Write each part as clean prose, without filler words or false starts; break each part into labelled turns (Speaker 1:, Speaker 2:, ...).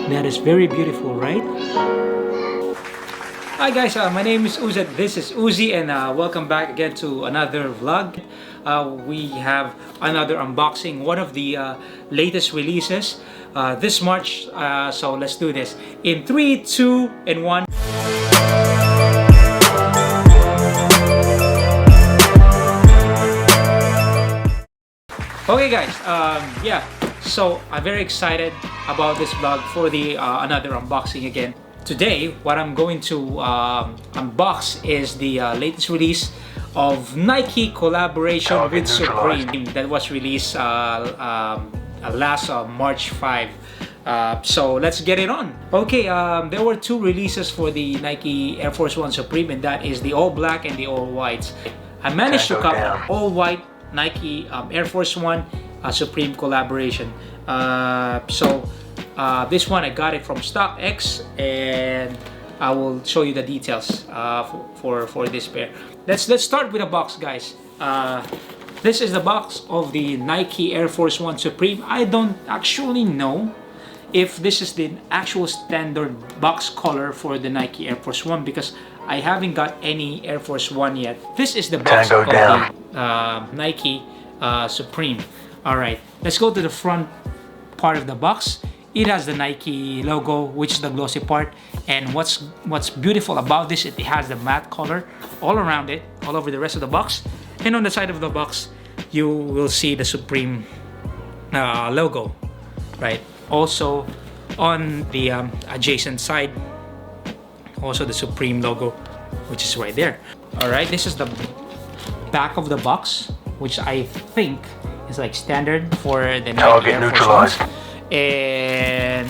Speaker 1: That is very beautiful, right? Hi guys, my name is Uzi. This is Uzi, and welcome back again to another vlog. We have another unboxing, one of the latest releases this March. So let's do this in 3, 2, and 1. Okay guys, yeah, so I'm very excited about this vlog for the another unboxing again. Today, what I'm going to unbox is the latest release of Nike collaboration with Supreme that was released last March 5. So let's get it on. Okay, there were two releases for the Nike Air Force 1 Supreme, and that is the all black and the all white. I managed to cover all white Nike Air Force 1 Supreme collaboration. This one I got it from StockX, and I will show you the details for this pair. Let's start with the box, guys. This is the box of the Nike Air Force 1 Supreme. I don't actually know if this is the actual standard box color for the Nike Air Force 1 because I haven't got any Air Force 1 yet. This is the box of the Nike Supreme. Alright, let's go to the front part of the box. It has the Nike logo, which is the glossy part, and what's beautiful about this, it has the matte color all around it, all over the rest of the box, and on the side of the box you will see the Supreme logo, right? Also on the adjacent side, also the Supreme logo, which is right there. All right, this is the back of the box, which I think is like standard for the Nike Air Force 1. And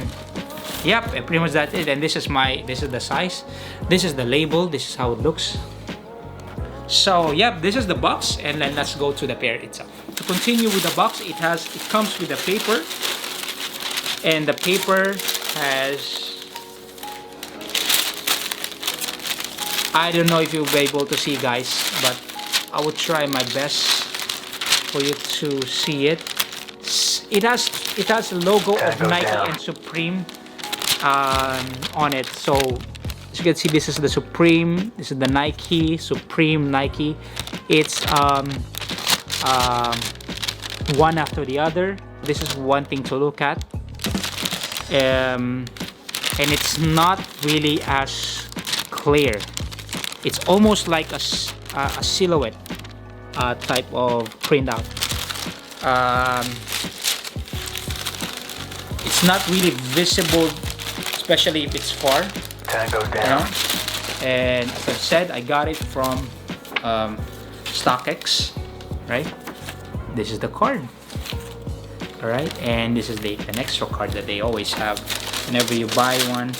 Speaker 1: yep, pretty much that's it. And this is the size, this is the label, this is how it looks. So yep, this is the box, and then let's go to the pair itself. To continue with the box, it comes with the paper, and the paper has, I don't know if you'll be able to see, guys, but I will try my best for you to see it. It has the logo of Nike and Supreme on it. So as you can see, this is the Supreme, this is the Nike, Supreme, Nike. It's one after the other. This is one thing to look at, and it's not really as clear. It's almost like a silhouette type of printout. It's not really visible, especially if it's far. Tango down. You know? And as I said, I got it from StockX, right? This is the card. All right, and this is an extra card that they always have whenever you buy one.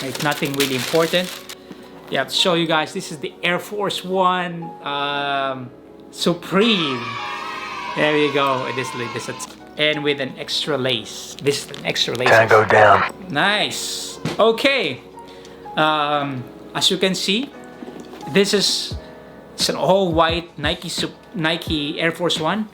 Speaker 1: It's nothing really important. Yeah, to show you guys, this is the Air Force 1 Supreme. There you go. And with an extra lace. This is an extra lace. Tango down. Nice. Okay. As you can see, it's an all-white Nike Air Force 1.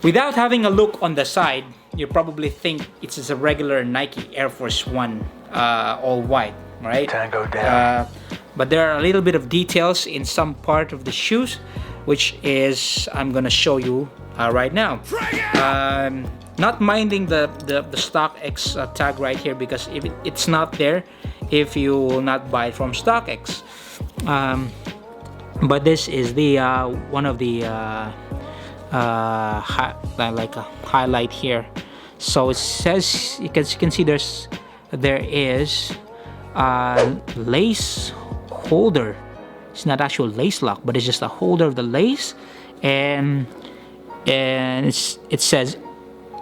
Speaker 1: Without having a look on the side, you probably think it's just a regular Nike Air Force 1 all-white, right? Tango down. But there are a little bit of details in some part of the shoes, which is I'm gonna show you right now. Not minding the StockX tag right here, because if it's not there if you will not buy it from StockX. But this is the one of the like a highlight here. So it says, you can see there is a lace holder. It's not actual lace lock, but it's just a holder of the lace, and it says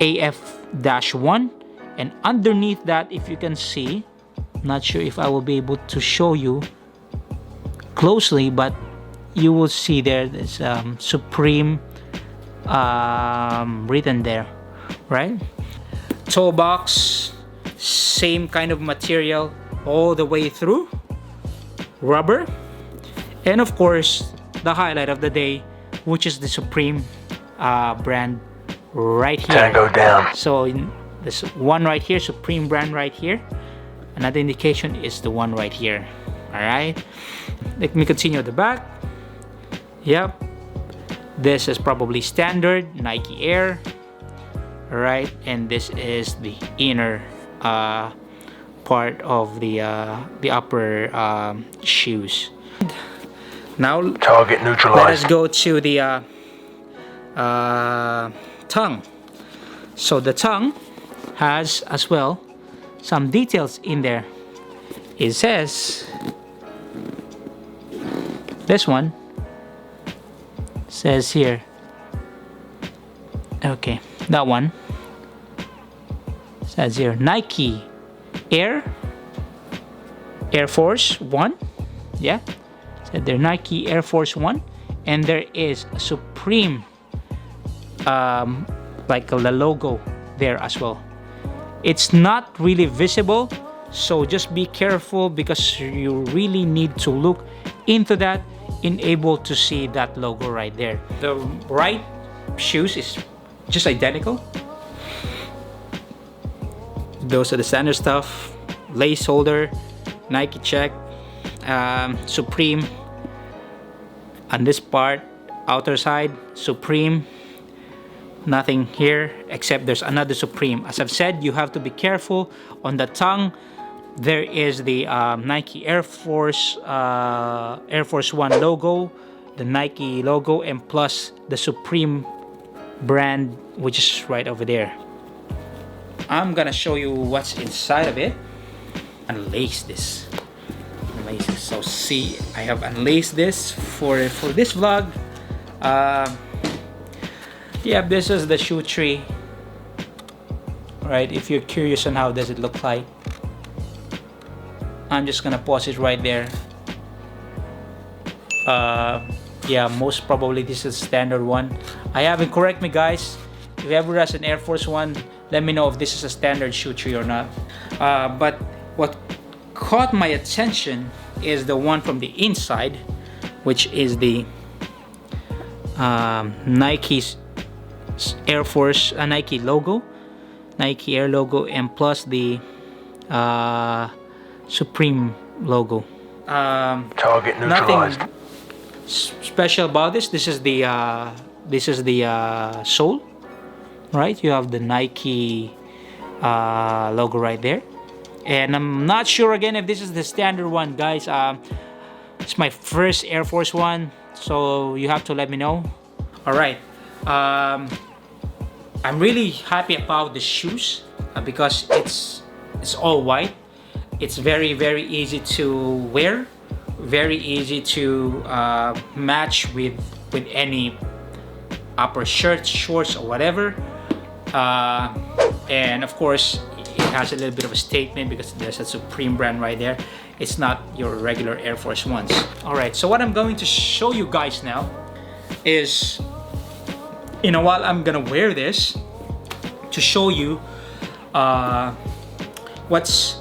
Speaker 1: AF-1, and underneath that, if you can see, not sure if I will be able to show you closely, but you will see there's Supreme written there, right? Toe box, same kind of material all the way through, rubber, and of course the highlight of the day, which is the Supreme brand right here. Tango down. So There's one right here, Supreme brand right here. Another indication is the one right here. All right, let me continue at the back. Yep, this is probably standard Nike Air. All right, and this is the inner part of the upper shoes. Now
Speaker 2: target neutralized.
Speaker 1: Let us go to the tongue. So the tongue has as well some details in there. It says, this one says here, okay, that one says here Nike Airforce 1. Yeah, said there Nike Airforce 1, and there is a Supreme like the logo there as well. It's not really visible, so just be careful because you really need to look into that and able to see that logo right there. The right shoes is just identical. Those are the standard stuff. Lace holder, Nike check, Supreme. On this part, outer side, Supreme. Nothing here except there's another Supreme. As I've said, you have to be careful. On the tongue, there is the Nike Air Force 1 logo, the Nike logo, and plus the Supreme brand, which is right over there. I'm gonna show you what's inside of it. Unlace this. So see, I have unlaced this for this vlog. Yeah, this is the shoe tree. Right, if you're curious on how does it look like, I'm just gonna pause it right there. Yeah, most probably this is standard one. I haven't, correct me guys, if ever has an Air Force 1, let me know if this is a standard shoe tree or not. But what caught my attention is the one from the inside, which is the Nike's Air Force, Nike logo, Nike Air logo, and plus the Supreme logo.
Speaker 2: Target neutralized.
Speaker 1: Nothing special about this. This is the sole, right? You have the Nike logo right there, and I'm not sure again if this is the standard one, guys. It's my first Air Force 1, so you have to let me know. All right. I'm really happy about the shoes because it's all white. It's very easy to wear, very easy to match with any upper shirts, shorts, or whatever. And of course, it has a little bit of a statement because there's a Supreme brand right there. It's not your regular Air Force 1s. All right, so what I'm going to show you guys now is, you know, while I'm gonna wear this to show you how it's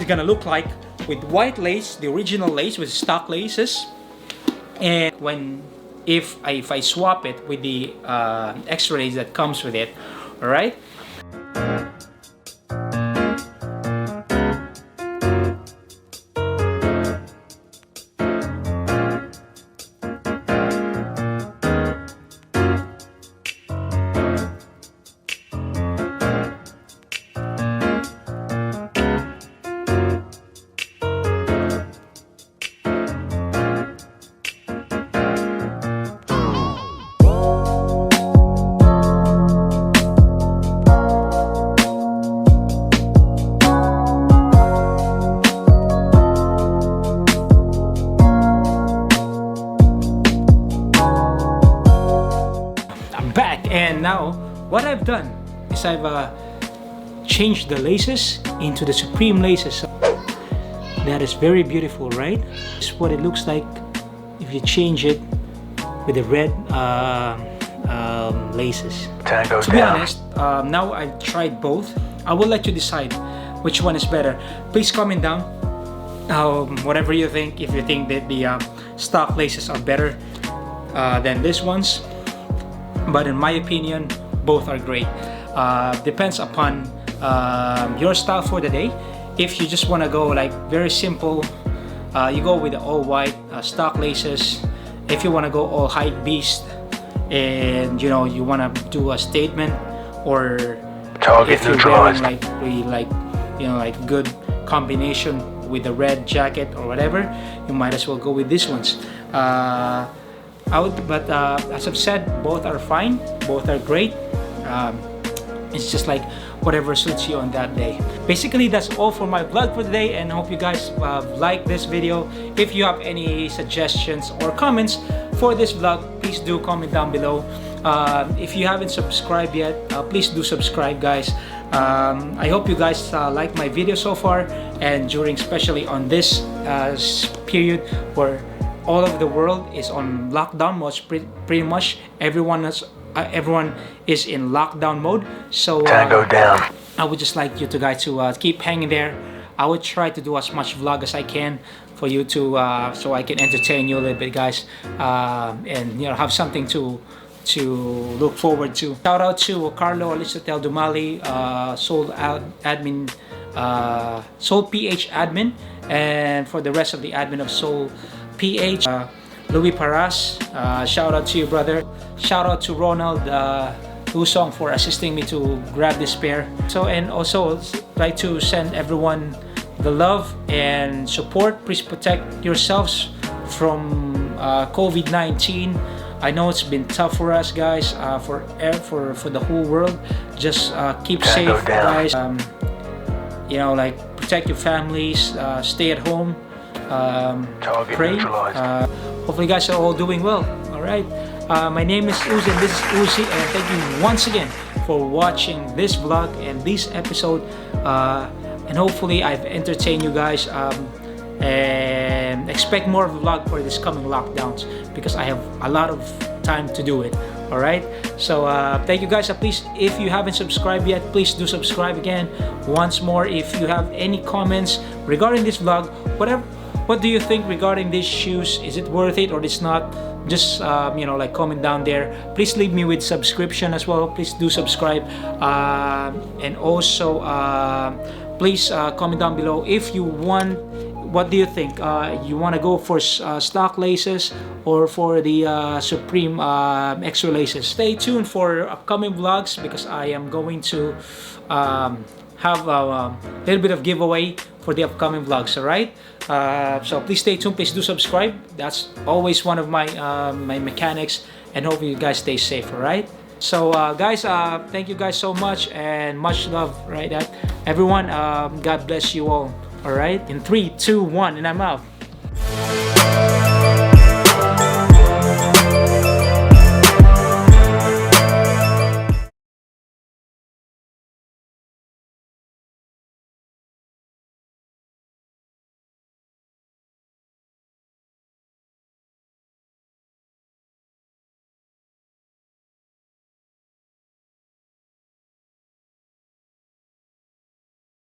Speaker 1: gonna look like with white lace, the original lace with stock laces, and if I swap it with the extra lace that comes with it. All right. And now what I've done is I've changed the laces into the Supreme laces. That is very beautiful, right? It's what it looks like if you change it with the red laces. To be honest, now I've tried both. I will let you decide which one is better. Please comment down whatever you think. If you think that the stock laces are better than these ones, but in my opinion, both are great. Depends upon your style for the day. If you just want to go like very simple, you go with the all white stock laces. If you want to go all hype beast, and you know you want to do a statement, or
Speaker 2: Target
Speaker 1: if you're
Speaker 2: neutralized.
Speaker 1: wearing like really like like good combination with the red jacket or whatever, you might as well go with these ones. As I've said, both are fine, both are great. It's just like whatever suits you on that day. Basically, that's all for my vlog for today, and I hope you guys like this video. If you have any suggestions or comments for this vlog, please do comment down below. If you haven't subscribed yet, please do subscribe, guys. I hope you guys like my video so far, and during especially on this period where all of the world is on lockdown mode. Pretty much everyone is in lockdown mode. So
Speaker 2: Tango down.
Speaker 1: I would just like you guys to keep hanging there. I would try to do as much vlog as I can for you to so I can entertain you a little bit, guys, and have something to look forward to. Shout out to Carlo Alistatel Dumali, Soul admin, Soul PH admin, and for the rest of the admin of Soul PH, Louis Paras, shout out to you, brother. Shout out to Ronald Lusong for assisting me to grab this pair. So, and also like to send everyone the love and support. Please protect yourselves from COVID-19. I know it's been tough for us, guys, for the whole world. Just keep safe, guys. Like protect your families, stay at home, pray. Hopefully, you guys are all doing well. All right. My name is Uzi, and this is Uzi, and thank you once again for watching this vlog and this episode. And hopefully, I've entertained you guys. And expect more of the vlog for this coming lockdowns, because I have a lot of time to do it. All right, so thank you guys. Please, if you haven't subscribed yet, please do subscribe again. Once more, if you have any comments regarding this vlog, what do you think regarding these shoes? Is it worth it or it's not? Just like comment down there. Please leave me with subscription as well. Please do subscribe, and also please comment down below if you want. What do you think? You want to go for stock laces or for the Supreme extra laces? Stay tuned for upcoming vlogs, because I am going to have a little bit of giveaway for the upcoming vlogs. All right. So please stay tuned. Please do subscribe. That's always one of my my mechanics. And hope you guys stay safe. All right. So guys, thank you guys so much, and much love. Right, everyone. God bless you all. All right, in 3, 2, 1, and I'm out.